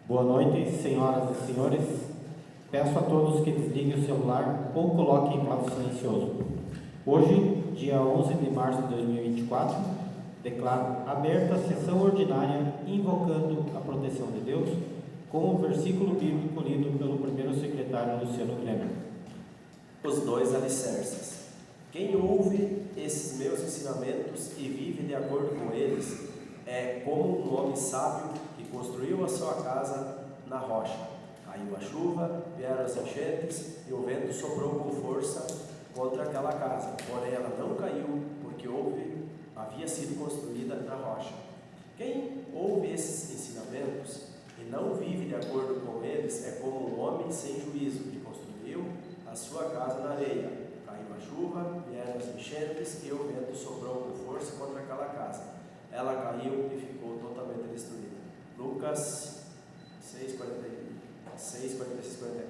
Boa noite, senhoras e senhores. Peço a todos que desliguem o celular ou coloquem em modo silencioso. Hoje, dia 11 de março de 2024, declaro aberta a sessão ordinária invocando a proteção de Deus, com o versículo bíblico lido pelo primeiro secretário Luciano Grêmio. Os dois alicerces. Quem ouve esses meus ensinamentos e vive de acordo com eles é como um homem sábio que construiu a sua casa na rocha. Caiu a chuva, vieram as enchentes e o vento soprou com força contra aquela casa. Porém, ela não caiu porque havia sido construída na rocha. Quem ouve esses ensinamentos e não vive de acordo com eles é como um homem sem juízo que construiu a sua casa na areia. Caiu a chuva, vieram as enchentes e o vento soprou com força contra aquela casa. Ela caiu e ficou totalmente destruída. Lucas 6, 46, 49.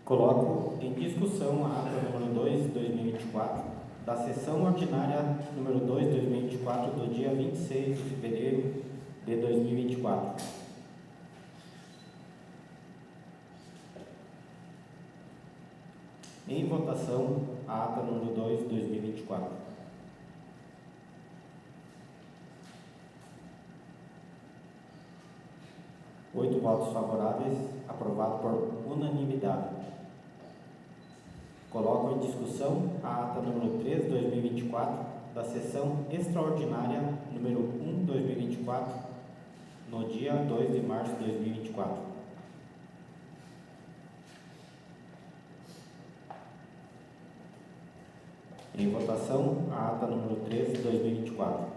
Coloco em discussão a ata número 2 de 2024, da sessão ordinária número 2 de 2024, do dia 26 de fevereiro de 2024. Em votação, a ata número 2 de 2024. Oito votos favoráveis, aprovado por unanimidade. Coloco em discussão a ata número 3 de 2024, da sessão extraordinária número 1 de 2024, no dia 2 de março de 2024. Em votação, a ata número 3 de 2024.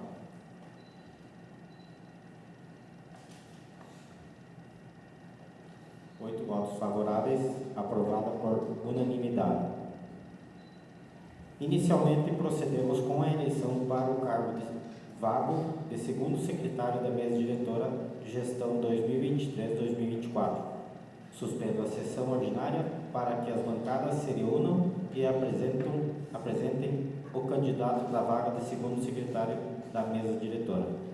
Oito votos favoráveis, aprovada por unanimidade. Inicialmente, procedemos com a eleição para o cargo vago de segundo secretário da mesa diretora de gestão 2023-2024. Suspendo a sessão ordinária para que as bancadas se reúnam e apresentem o candidato da vaga de segundo secretário da mesa diretora.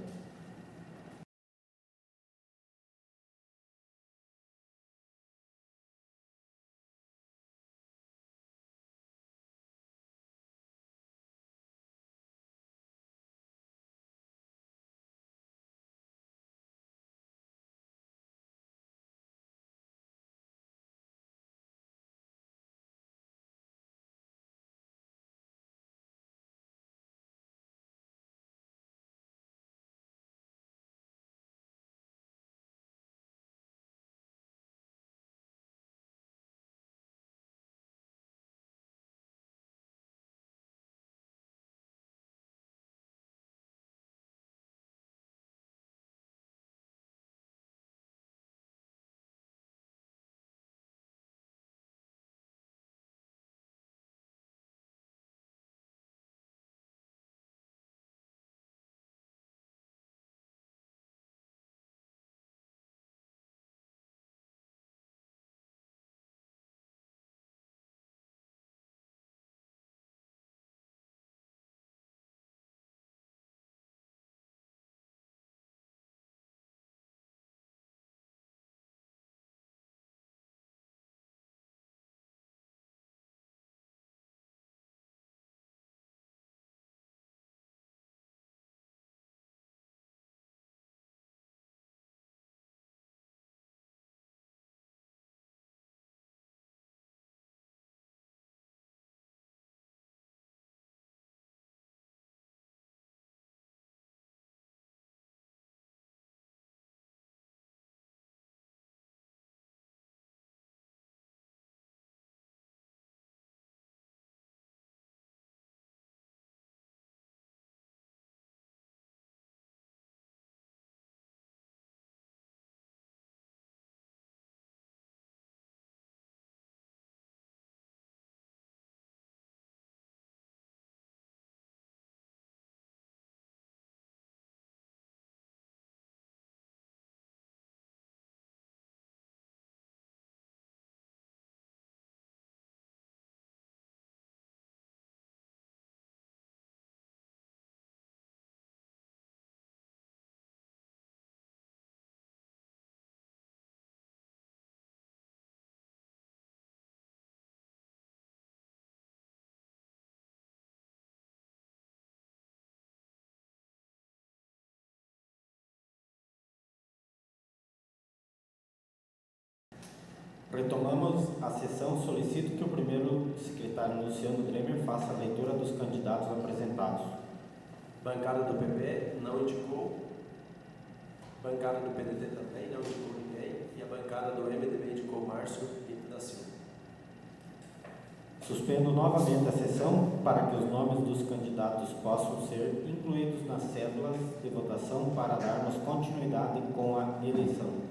Retomamos a sessão. Solicito que o primeiro secretário Luciano Dremer faça a leitura dos candidatos apresentados. Bancada do PP não indicou. Bancada do PDT também não indicou ninguém. E a bancada do MDB indicou Márcio Pinto da Silva. Suspendo novamente a sessão para que os nomes dos candidatos possam ser incluídos nas cédulas de votação para darmos continuidade com a eleição.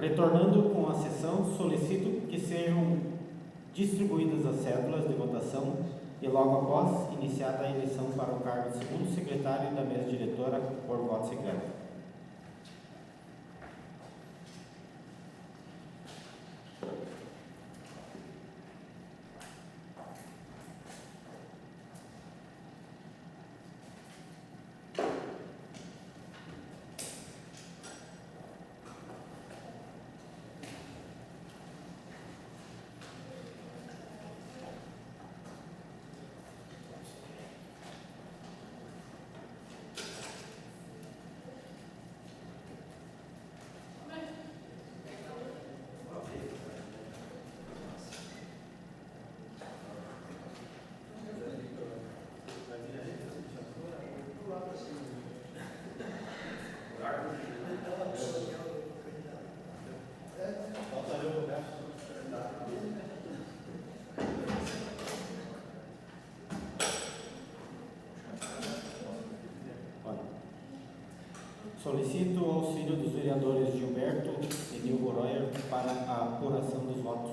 Retornando com a sessão, solicito que sejam distribuídas as cédulas de votação e logo após iniciada a eleição para o cargo de segundo secretário da mesa diretora por voto secreto. Solicito o auxílio dos vereadores Gilberto e Nilvo Royer para a apuração dos votos.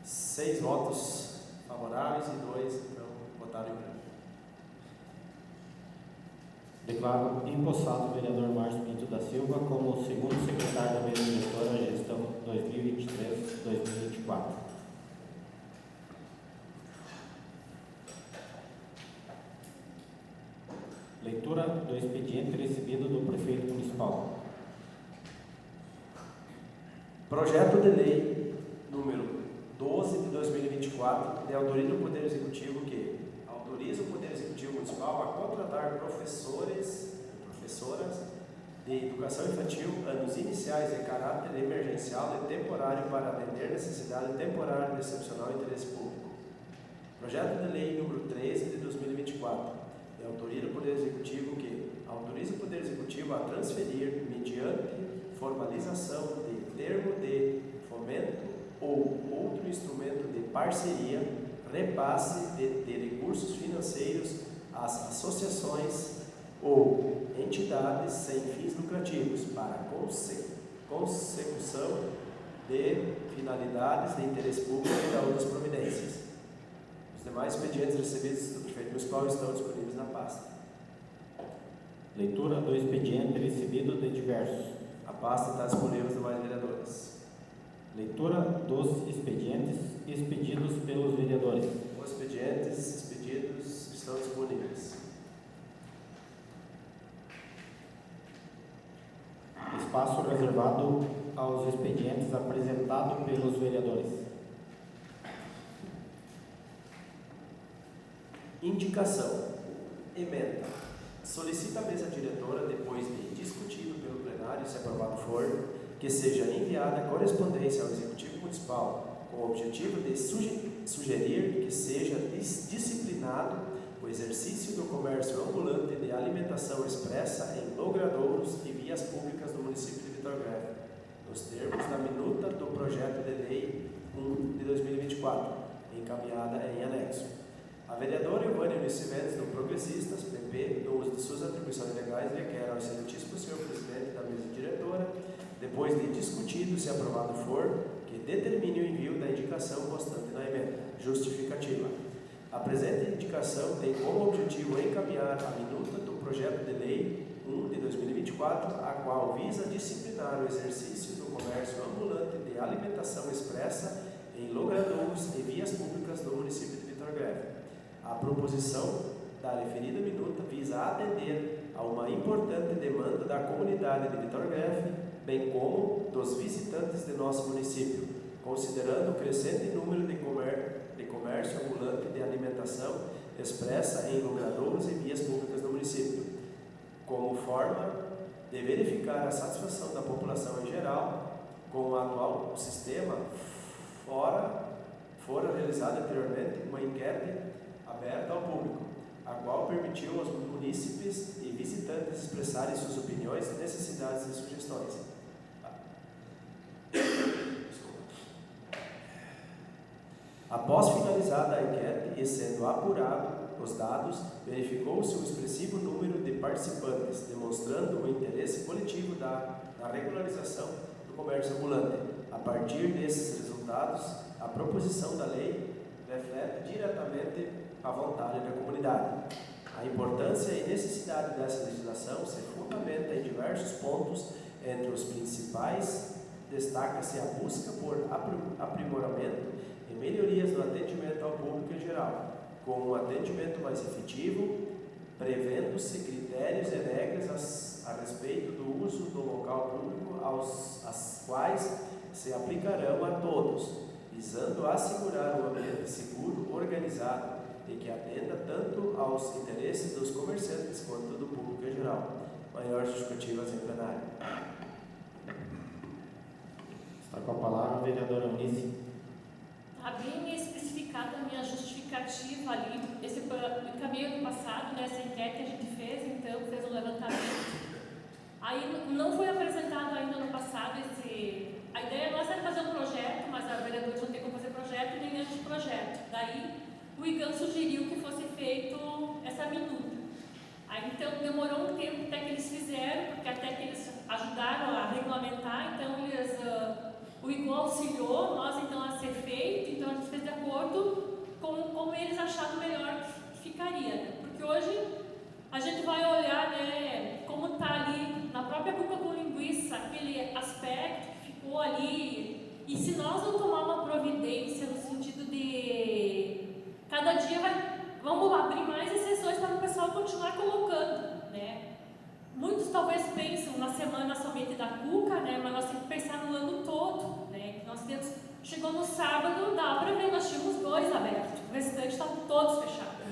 Seis votos favoráveis e 2 então votaram em branco. Declaro empossado o vereador Márcio Pinto da Silva como segundo secretário da mesa diretora gestão 2023-2024. Leitura do expediente recebido do prefeito municipal. Projeto de lei número 12 de 2024, de autoria do Poder Executivo, que autoriza o Poder Executivo Municipal a contratar professores e professoras de educação infantil, anos iniciais de caráter emergencial e temporário para atender necessidade temporária e excepcional de interesse público. Projeto de lei número 13 de 2024, de autoria do Poder Executivo, que autoriza o Poder Executivo a transferir, mediante formalização de termo de fomento ou outro instrumento de parceria, repasse de recursos financeiros às associações ou entidades sem fins lucrativos para consecução de finalidades de interesse público e da outras providências. Os demais expedientes recebidos do prefeito municipal estão disponíveis na pasta. Leitura do expediente recebido de diversos. A pasta está disponível aos demais vereadores. Leitura dos expedientes expedidos pelos vereadores. Os expedientes expedidos estão disponíveis. Espaço reservado aos expedientes apresentados pelos vereadores. Indicação. Emenda. Solicita a mesa diretora, depois de discutido pelo plenário, se aprovado for, que seja enviada correspondência ao Executivo Municipal com o objetivo de sugerir que seja disciplinado o exercício do comércio ambulante de alimentação expressa em logradouros e vias públicas do município de Vitor Greve, nos termos da minuta do projeto de lei 1 de 2024, encaminhada em anexo. A vereadora Ivânia Eunice Mendes, do Progressistas, PP, no uso de suas atribuições legais, requer ao excelentíssimo senhor presidente da mesa diretora, depois de discutido, se aprovado for, que determine o envio da indicação constante na emenda. Justificativa. A presente indicação tem como objetivo encaminhar a minuta do projeto de lei 1 de 2024, a qual visa disciplinar o exercício do comércio ambulante de alimentação expressa em logradouros e vias públicas do município de Vitor Greve. A proposição da referida minuta visa atender a uma importante demanda da comunidade de Vitor Greve, bem como dos visitantes de nosso município, considerando o crescente número de comércio ambulante de alimentação expressa em logradouros e vias públicas no município, como forma de verificar a satisfação da população em geral com o atual sistema. Fora realizada anteriormente uma enquete aberta ao público, a qual permitiu aos munícipes e visitantes expressarem suas opiniões, necessidades e sugestões. Após finalizada a enquete e sendo apurado os dados, verificou-se um expressivo número de participantes, demonstrando o interesse coletivo na regularização do comércio ambulante. A partir desses resultados, a proposição da lei reflete diretamente a vontade da comunidade. A importância e necessidade dessa legislação se fundamenta em diversos pontos. Entre os principais, destaca-se a busca por aprimoramento e melhorias no atendimento ao público em geral, com um atendimento mais efetivo, prevendo-se critérios e regras a respeito do uso do local público, as quais se aplicarão a todos, visando assegurar um ambiente seguro, organizado e que atenda tanto aos interesses dos comerciantes quanto do público em geral. Maiores justificativas em plenário. Está com a palavra a vereadora Eunice. Está bem especificada a minha justificativa ali, no caminho do passado, nessa enquete que a gente fez, então, fez um levantamento. Aí não foi apresentado ainda no passado a ideia nossa era fazer um projeto, mas a vereadora não tem como fazer projeto nem anteprojeto. Daí o IGAN sugeriu que fosse feito essa minuta. Aí então demorou um tempo até que eles fizeram, porque até que eles ajudaram a regulamentar, então o IGAN auxiliou nós então a ser feito, então a gente fez de acordo com como eles acharam melhor que ficaria. Porque hoje a gente vai olhar, né, como está ali na própria cuca com linguiça, aquele aspecto que ficou ali, e se nós não tomar uma providência no sentido de cada dia vamos abrir mais exceções para o pessoal continuar colocando, né? Muitos talvez pensam na semana somente da cuca, né? Mas nós temos que pensar no ano todo, né? Chegou no sábado, dá para ver, nós tínhamos 2 abertos, o restante estavam todos fechados.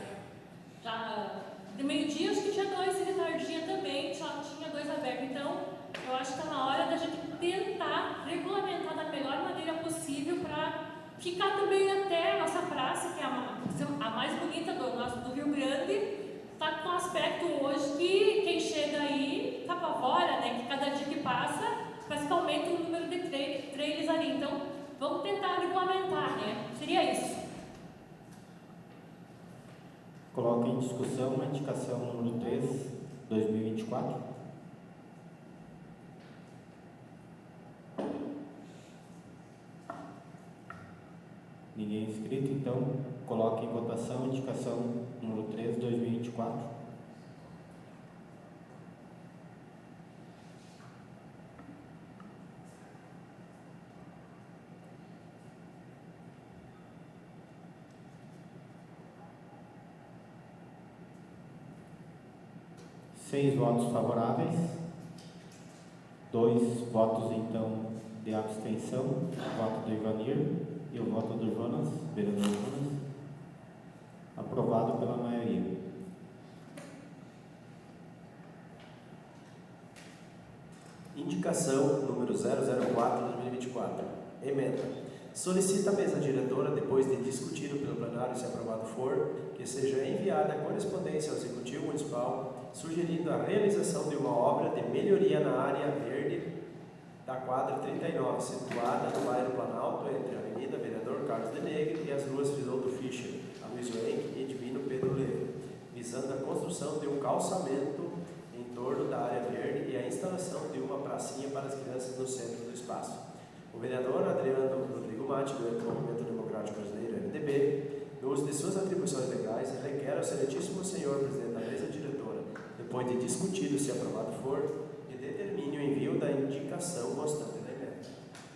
Já de meio-dia acho que tinha 2 e de tardinha também tinha 2 abertos. Então eu acho que está na hora da gente tentar regulamentar da melhor maneira possível para ficar também até a nossa praça, que é a mais bonita do Rio Grande, está com um aspecto hoje que quem chega aí se apavora, né? Que cada dia que passa, parece que aumenta o número de trailers ali. Então, vamos tentar regulamentar, né? Seria isso. Coloco em discussão a indicação número 3, 2024. Ninguém inscrito, então coloque em votação a indicação número 3, 2024. Seis votos favoráveis, 2 votos então de abstenção, o voto do Ivanir e o voto do Jonas, vereador Jonas, aprovado pela maioria. Indicação número 004/2024. Emenda. Solicita a mesa diretora, depois de discutido pelo plenário, se aprovado for, que seja enviada a correspondência ao Executivo Municipal sugerindo a realização de uma obra de melhoria na área verde da quadra 39, situada no bairro Planalto, entre a Avenida Vereador Carlos de Negri e as ruas Frisoldo Fischer, Aloysio Henck e Divino Pedro Levo, visando a construção de um calçamento em torno da área verde e a instalação de uma pracinha para as crianças no centro do espaço. O vereador Adriano Rodrigo Matti, do Movimento Democrático Brasileiro, MDB, no uso de suas atribuições legais, requer ao excelentíssimo senhor presidente da mesa diretora, depois de discutido se aprovado for, que determine o envio da indicação constante da emenda.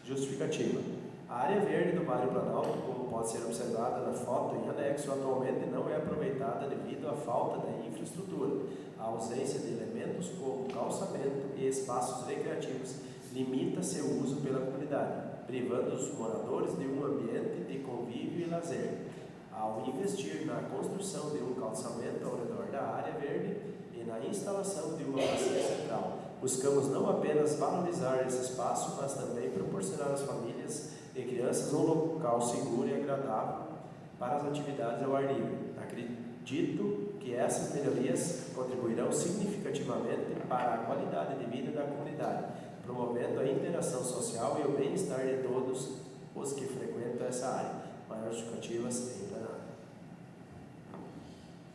Justificativa. A área verde do bairro Planalto, como pode ser observada na foto em anexo, atualmente não é aproveitada devido à falta de infraestrutura. A ausência de elementos como calçamento e espaços recreativos limita seu uso pela comunidade, privando os moradores de um ambiente de convívio e lazer. ao investir na construção de um calçamento ao redor da área verde e na instalação de uma bacia central. Buscamos não apenas valorizar esse espaço, mas também proporcionar às famílias e crianças um local seguro e agradável para as atividades ao ar livre. Acredito que essas melhorias contribuirão significativamente para a qualidade de vida da comunidade, promovendo a interação social e o bem-estar de todos os que frequentam essa área. Maiores justificativas em plenário.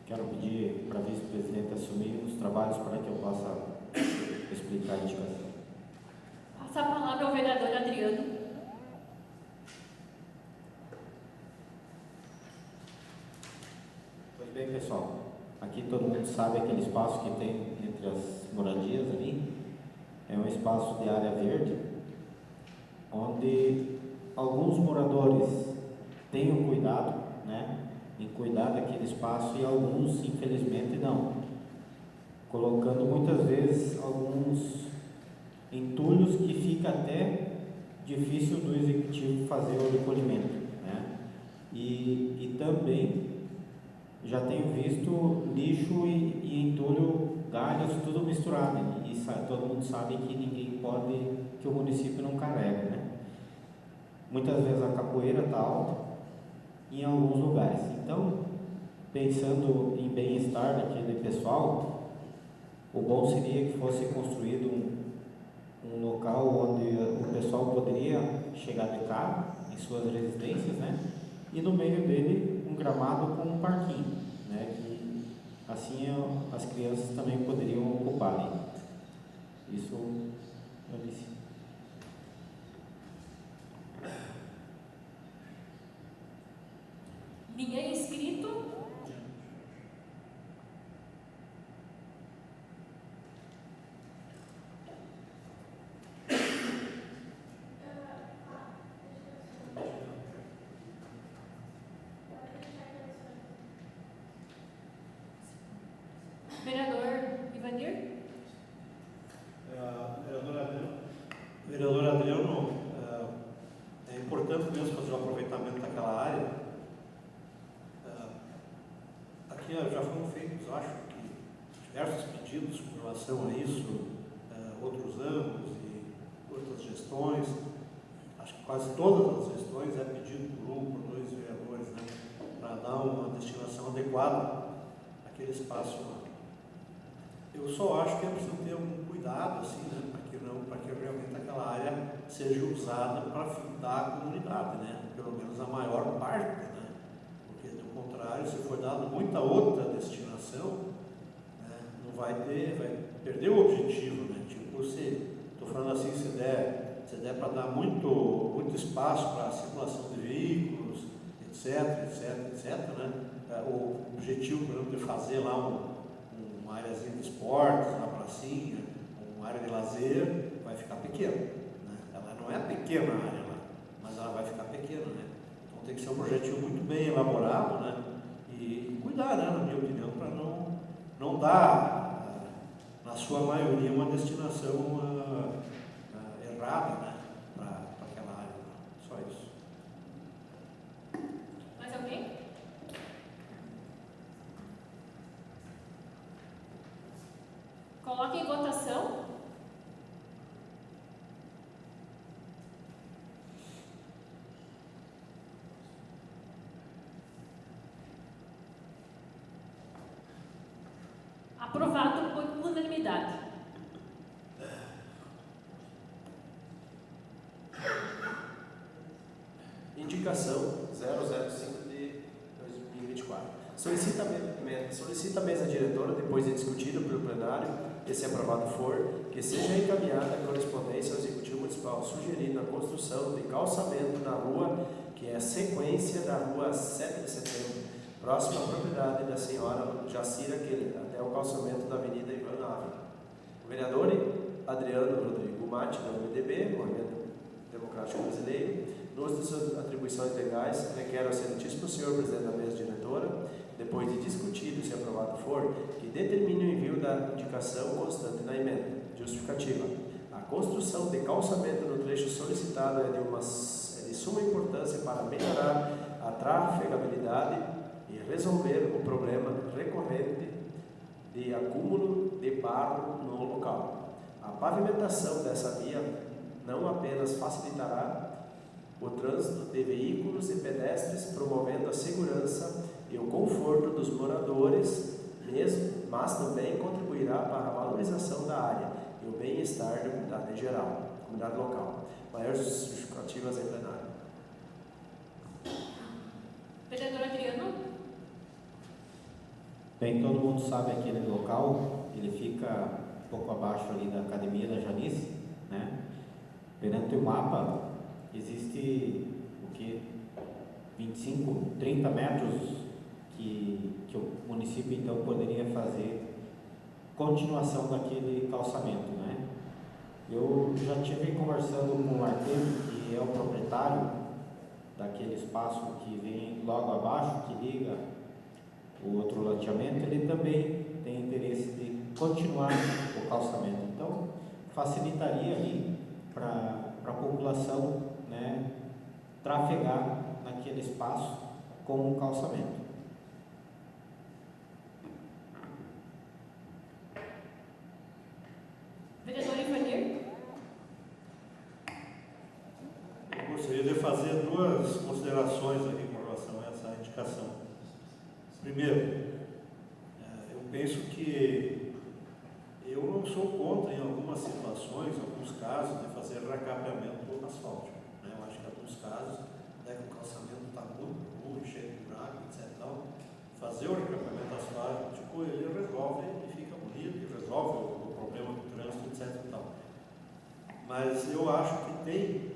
Quero pedir para a vice-presidente assumir os trabalhos para que eu possa explicar a indicação. Passa a palavra ao vereador Adriano. Pois bem, pessoal, aqui todo mundo sabe aquele espaço que tem entre as moradias ali. É um espaço de área verde, onde alguns moradores têm o cuidado, né, em cuidar daquele espaço e alguns, infelizmente, não. Colocando muitas vezes alguns entulhos que fica até difícil do executivo fazer o recolhimento, né? E também já tenho visto lixo e entulho, galhos, tudo misturado, e todo mundo sabe que ninguém pode, que o município não carrega, né? Muitas vezes a capoeira está alta em alguns lugares. Então, pensando em bem-estar daquele pessoal, o bom seria que fosse construído um local onde o pessoal poderia chegar de carro em suas residências, né? E no meio dele um gramado com um parquinho, né? Que assim as crianças também poderiam ocupar ali. Isso eu disse. Ninguém inscrito? Vereador Ivanir? Vereador Adriano, é importante mesmo fazer o aproveitamento daquela área. Aqui já foram feitos, acho que, diversos pedidos com relação a isso, outros anos e outras gestões. Acho que quase todas as gestões é pedido por um, por dois vereadores, né, para dar uma destinação adequada àquele espaço lá. Eu só acho que é preciso ter um cuidado, assim, né, para que realmente aquela área seja usada para findar a comunidade, né, pelo menos a maior parte, né, porque do contrário, se for dado muita outra destinação, né, não vai perder o objetivo, né, tipo, estou falando assim, se der para dar muito espaço para a circulação de veículos, etc, né, o objetivo, por exemplo, de fazer lá uma áreazinha de esportes, uma pracinha, uma área de lazer, vai ficar pequena, né? Ela não é pequena a área lá, mas ela vai ficar pequena, né? Então tem que ser um projetinho muito bem elaborado, né? E cuidar, né, na minha opinião, para não dar, na sua maioria, uma destinação errada, né, para aquela área lá. Só isso. Mais alguém? Coloque em votação. Aprovado por unanimidade. Indicação 005 de 2024. Solicita a mesa diretora, depois de discutida pelo plenário, e se aprovado for, que seja encaminhada a correspondência ao Executivo Municipal, sugerindo a construção de calçamento na rua, que é a sequência da rua 7 de setembro, próxima à propriedade da senhora Jacira Keller, até o calçamento da Avenida Ivan Ávila. O vereador Adriano Rodrigo Mate, do MDB, Movimento Democrático Brasileiro, nos de suas atribuições legais, requer ao excelentíssimo senhor presidente da mesa diretora, depois de discutido, se aprovado for, que determine o envio da indicação constante na emenda. Justificativa. A construção de calçamento no trecho solicitado é de suma importância para melhorar a trafegabilidade e resolver o problema recorrente de acúmulo de barro no local. A pavimentação dessa via não apenas facilitará o trânsito de veículos e pedestres, promovendo a segurança e o conforto dos moradores, mas também contribuirá para a valorização da área e o bem-estar da comunidade em geral, da comunidade local. Maiores justificativas em plenário. Vereador Adriano? Bem, todo mundo sabe aquele local, ele fica um pouco abaixo ali da Academia da Janice, né? Perante o mapa, existe o que? 25, 30 metros que o município então poderia fazer continuação daquele calçamento, né? Eu já tive conversando com o arquiteto, que é o proprietário daquele espaço que vem logo abaixo, que liga o outro loteamento, ele também tem interesse de continuar o calçamento. Então, facilitaria ali para a população, né, trafegar naquele espaço com o calçamento. Vereador Ivanir? Eu gostaria de fazer duas considerações aqui com relação a essa indicação. Primeiro, eu penso que eu não sou contra, em algumas situações, em alguns casos, de fazer recapeamento asfáltico. Né? Eu acho que em alguns casos, né, que o calçamento está muito ruim, cheio de buraco, etc. Então, fazer o recapeamento asfáltico, ele resolve e fica bonito, e resolve o problema do trânsito, etc. E tal. Mas eu acho que tem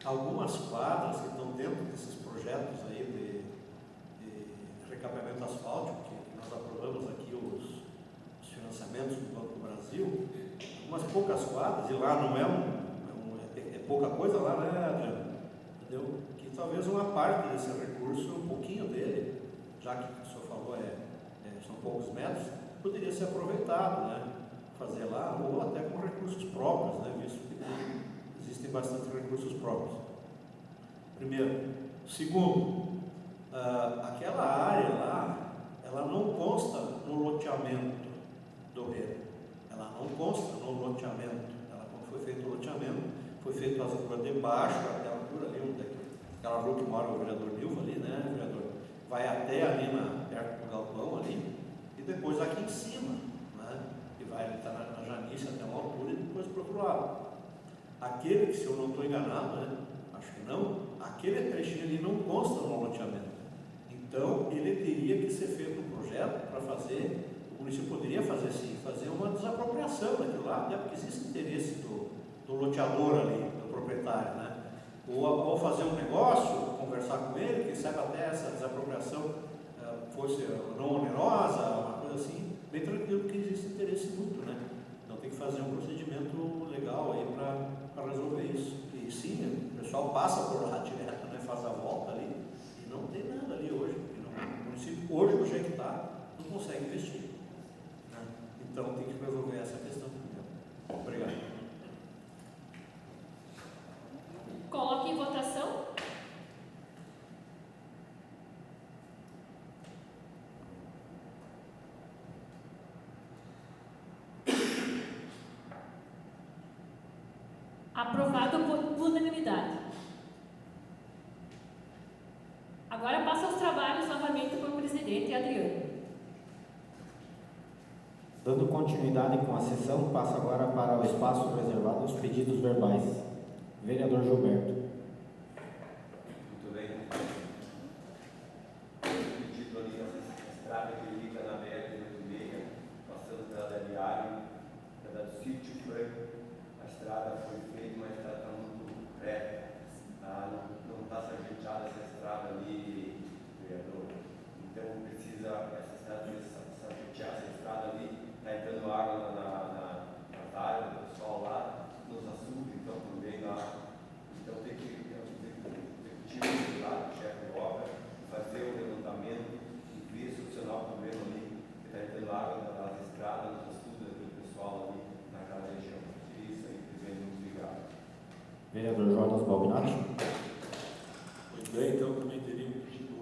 algumas quadras que estão dentro desses projetos aí de recapeamento asfáltico, que nós aprovamos aqui os financiamentos do Banco do Brasil, umas poucas quadras, e lá não é pouca coisa lá, né, Adriano? Entendeu? Que talvez uma parte desse recurso, um pouquinho dele, já que o senhor falou são poucos metros, poderia ser aproveitado, né? Fazer lá, ou até com recursos próprios, né? Visto que existem bastante recursos próprios. Primeiro. Segundo, aquela área lá, ela não consta no loteamento do REN. Ela não consta no loteamento. Quando foi feito o loteamento, foi feito as ruas de baixo, até a altura ali, aquela rua que mora o vereador Nilva ali, né, vereador? Vai até ali perto do galpão ali, e depois aqui em cima, né? E vai estar na Janice até uma altura e depois para o outro lado. Aquele que, se eu não estou enganado, né? Acho que não, aquele trechinho ali não consta no loteamento. Então, ele teria que ser feito um projeto para fazer, o município poderia fazer sim, fazer uma desapropriação daquilo lá, até porque existe interesse do loteador ali, do proprietário, né? Ou fazer um negócio, conversar com ele, quem sabe até essa desapropriação fosse não onerosa, uma coisa assim, bem tranquilo, porque existe interesse mútuo, né? Então tem que fazer um procedimento legal aí para resolver isso. E sim, o pessoal passa por lá direto, né? Faz a volta ali, e não tem nada ali hoje, porque o município hoje, do jeito que está, não consegue investir, né? Então tem que resolver essa questão primeiro. Obrigado. Coloque em votação. Aprovado por unanimidade. Agora passa aos trabalhos novamente por presidente Adriano. Dando continuidade com a sessão, passa agora para o espaço reservado aos pedidos verbais. Vereador Gilberto. Muito bem. Pedido ali a estrada que liga na BR-86, passando pela Diário, pela do Sítio Franco. A estrada foi feita, mas está muito reta. Não está sargenteada essa estrada ali, vereador. Então precisa essa estrada sargentear essa estrada ali. Está entrando água nas áreas do pessoal lá, nos açudes, então também lá. Então tem que executivo lá, o chefe de obra, fazer o levantamento e ver solucionar o problema ali, que está entrando água nas estradas, nos açudes do pessoal ali naquela região. Isso aí, muito obrigado. Vereador Jonas Balbinati. Muito bem, então também teria um pedido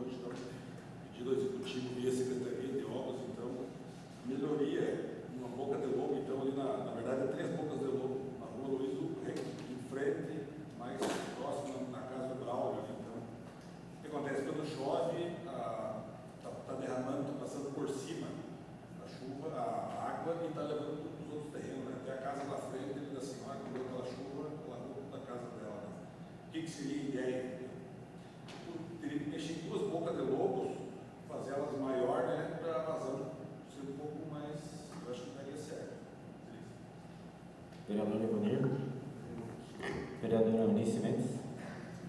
levando tudo para os outros terrenos, né? Até a casa da frente, ele diz assim, quando deu aquela chuva, largou tudo da casa dela. Né? O que seria a ideia? Teria que mexer em 2 bocas de lobos, fazer elas maior, né? Para a vazão ser um pouco mais, eu acho que daria certo. Vereador Ivanir. Vereadora Eunice Mendes.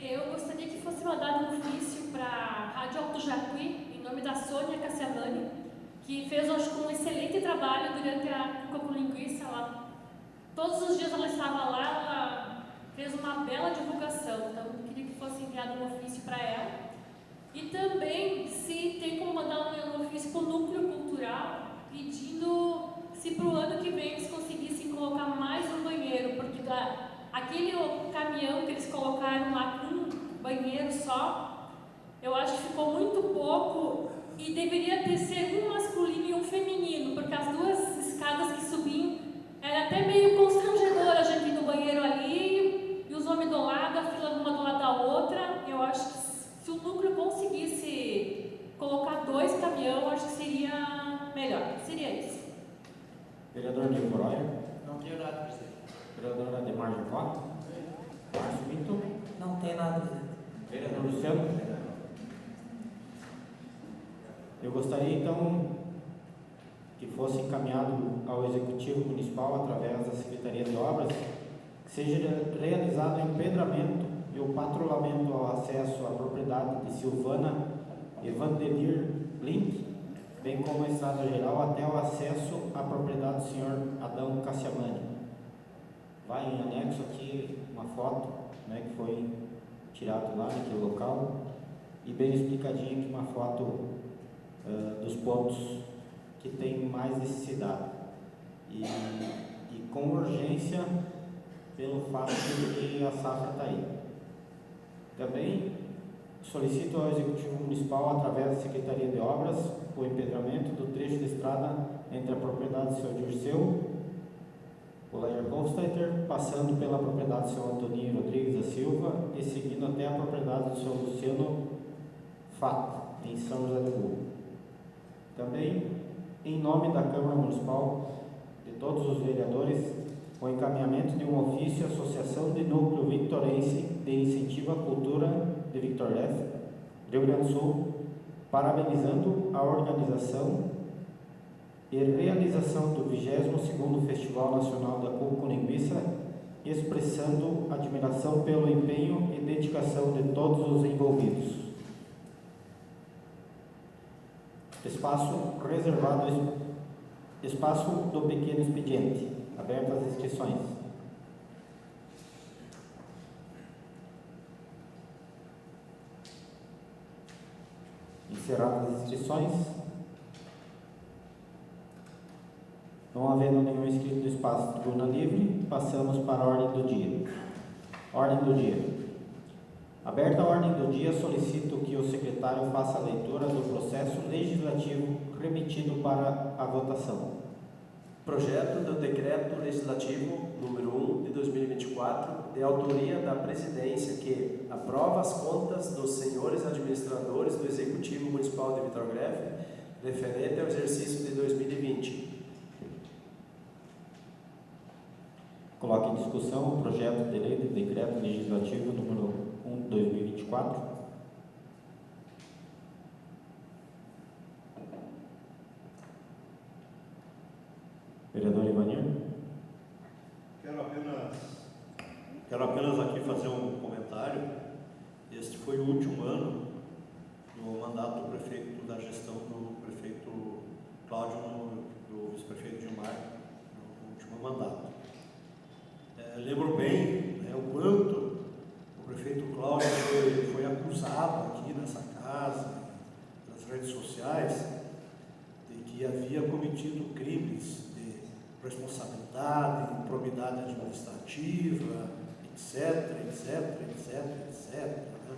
Eu gostaria que fosse mandado um ofício para a Rádio Alto Jacuí, em nome da Sônia Cassiamani, que fez, acho que, um excelente trabalho durante a Cuca com Linguiça. Todos os dias ela estava lá, ela fez uma bela divulgação, então eu queria que fosse enviado um ofício para ela. E também, se tem como mandar um ofício para o Núcleo Cultural, pedindo se para o ano que vem eles conseguissem colocar mais um banheiro, porque aquele caminhão que eles colocaram lá com um banheiro só, eu acho que ficou muito pouco e deveria ser um masculino e um feminino, porque as 2 escadas que subiam era até meio constrangedor a gente ir no banheiro ali e os homens do lado, a fila uma do lado da outra. Eu acho que se o núcleo conseguisse colocar 2 caminhões, eu acho que seria melhor. Seria isso. Vereador Nilton Royer. Não tenho nada, presidente. Vereadora Ademar Jacó. Márcio Pinto. Não tem nada, presidente. Vereador Luciano. Eu gostaria então que fosse encaminhado ao Executivo Municipal, através da Secretaria de Obras, que seja realizado o empedramento e o patrulhamento ao acesso à propriedade de Silvana Evandelir Blink, bem como a estrada geral até o acesso à propriedade do senhor Adão Cassiamani. Vai em anexo aqui uma foto, né, que foi tirada lá naquele local, e bem explicadinha aqui uma foto dos pontos que tem mais necessidade e com urgência pelo fato de que a safra está aí. Também solicito ao Executivo Municipal, através da Secretaria de Obras, o empedramento do trecho de estrada entre a propriedade do seu Dirceu, o Lair Hofstetter, passando pela propriedade do seu Antoninho Rodrigues da Silva e seguindo até a propriedade do seu Luciano Fato, em São José do Rio. Também, em nome da Câmara Municipal, de todos os vereadores, o encaminhamento de um ofício à Associação de Núcleo Victorense de Incentivo à Cultura de Victor Leste, Rio Grande do Sul, parabenizando a organização e realização do 22º Festival Nacional da Cuca com Linguiça, expressando admiração pelo empenho e dedicação de todos os envolvidos. Espaço do pequeno expediente. Abertas as inscrições. Encerradas as inscrições. Não havendo nenhum inscrito no espaço de tribuna livre, passamos para a ordem do dia. Ordem do dia. Aberta a ordem do dia, solicito que o secretário faça a leitura do processo legislativo remetido para a votação. Projeto do Decreto Legislativo número 1 de 2024, de autoria da Presidência, que aprova as contas dos senhores administradores do Executivo Municipal de Vitor Greve, referente ao exercício de 2020. Coloque em discussão o projeto de lei de decreto legislativo número 1 de 2024. Vereador Ivanir. Quero apenas aqui fazer um comentário. Este foi o último ano do mandato do prefeito, da gestão do prefeito Cláudio, do vice-prefeito Gilmar, no último mandato. Lembro bem, né, o quanto o prefeito Cláudio foi acusado aqui nessa casa, nas redes sociais, de que havia cometido crimes de responsabilidade, improbidade administrativa, etc. Né?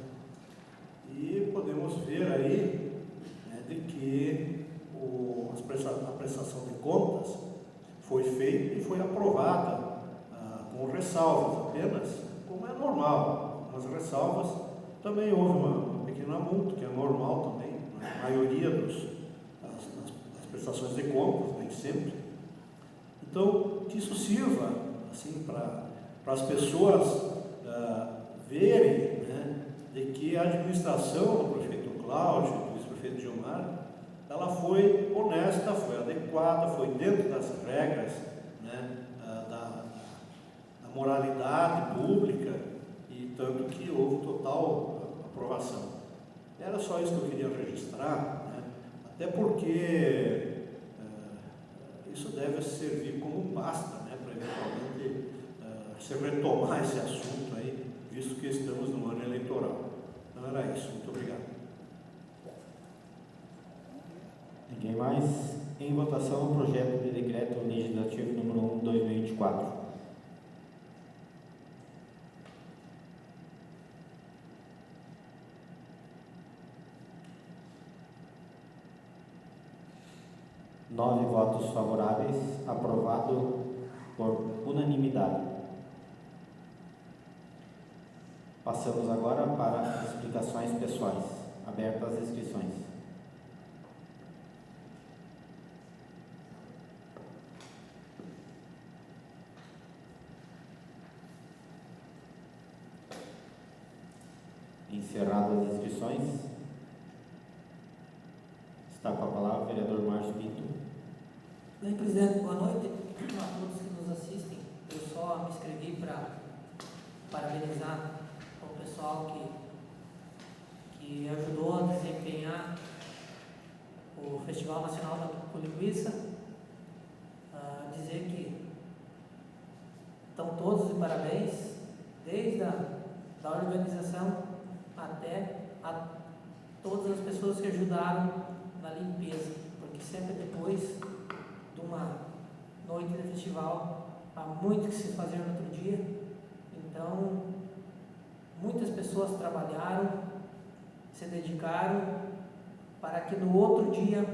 E podemos ver aí, né, de que a prestação de contas foi feita e foi aprovada com ressalvas apenas, como é normal. Nas ressalvas também houve uma pequena multa, que é normal também, na maioria das prestações de contas, nem sempre. Então, que isso sirva assim, para as pessoas verem, né, de que a administração do prefeito Cláudio, do vice-prefeito Gilmar, ela foi honesta, foi adequada, foi dentro das regras, né, da moralidade pública, e tanto que houve total aprovação. Era só isso que eu queria registrar, né, até porque isso deve servir como basta, né, para eventualmente se retomar esse assunto aí, visto que estamos no ano eleitoral. Então era isso. Muito obrigado. Ninguém mais? Em votação, o projeto de decreto legislativo número 1/2024. Nove votos favoráveis, aprovado por unanimidade. Passamos agora para as explicações pessoais. Abertas as inscrições. Encerradas as inscrições. Está com a palavra o vereador Márcio Pinto. Bem, presidente, boa noite a todos que nos assistem. Eu só me inscrevi para parabenizar o pessoal que ajudou a desempenhar o Festival Nacional da Colinguiça. Dizer que estão todos de parabéns, desde da organização até a todas as pessoas que ajudaram na limpeza, porque sempre depois de uma noite de festival há muito que se fazer no outro dia. Então, muitas pessoas trabalharam, se dedicaram para que no outro dia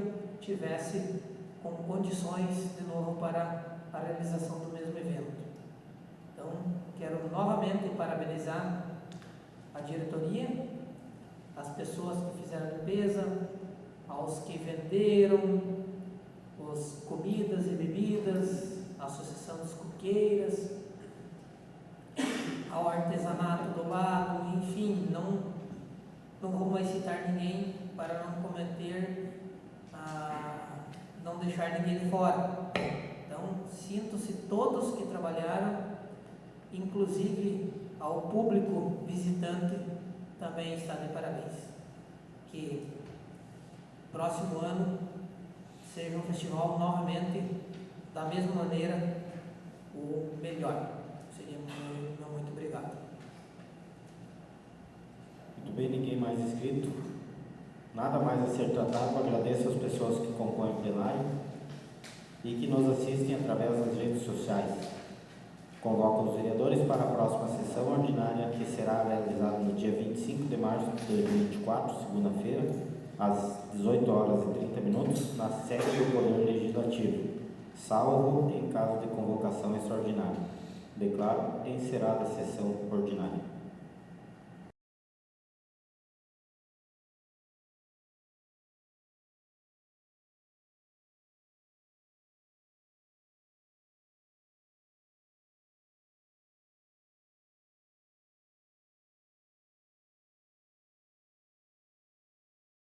tivesse com condições de novo para a realização do mesmo evento. Então, quero novamente parabenizar a diretoria, as pessoas que fizeram a limpeza, aos que venderam as comidas e bebidas, a Associação dos Coqueiras, ao artesanato do lago, enfim, não vou mais citar ninguém para não cometer, não deixar ninguém de fora. Então, sinto-se todos que trabalharam, inclusive ao público visitante, também está de parabéns. Que próximo ano seja um festival novamente da mesma maneira, o melhor. Seria muito obrigado. Muito bem, ninguém mais inscrito. Nada mais a ser tratado. Agradeço às pessoas que compõem o plenário e que nos assistem através das redes sociais. Convoco os vereadores para a próxima sessão ordinária, que será realizada no dia 25 de março de 2024, segunda-feira, às 18h30, na sede do Poder Legislativo, salvo em caso de convocação extraordinária. Declaro encerrada a sessão ordinária.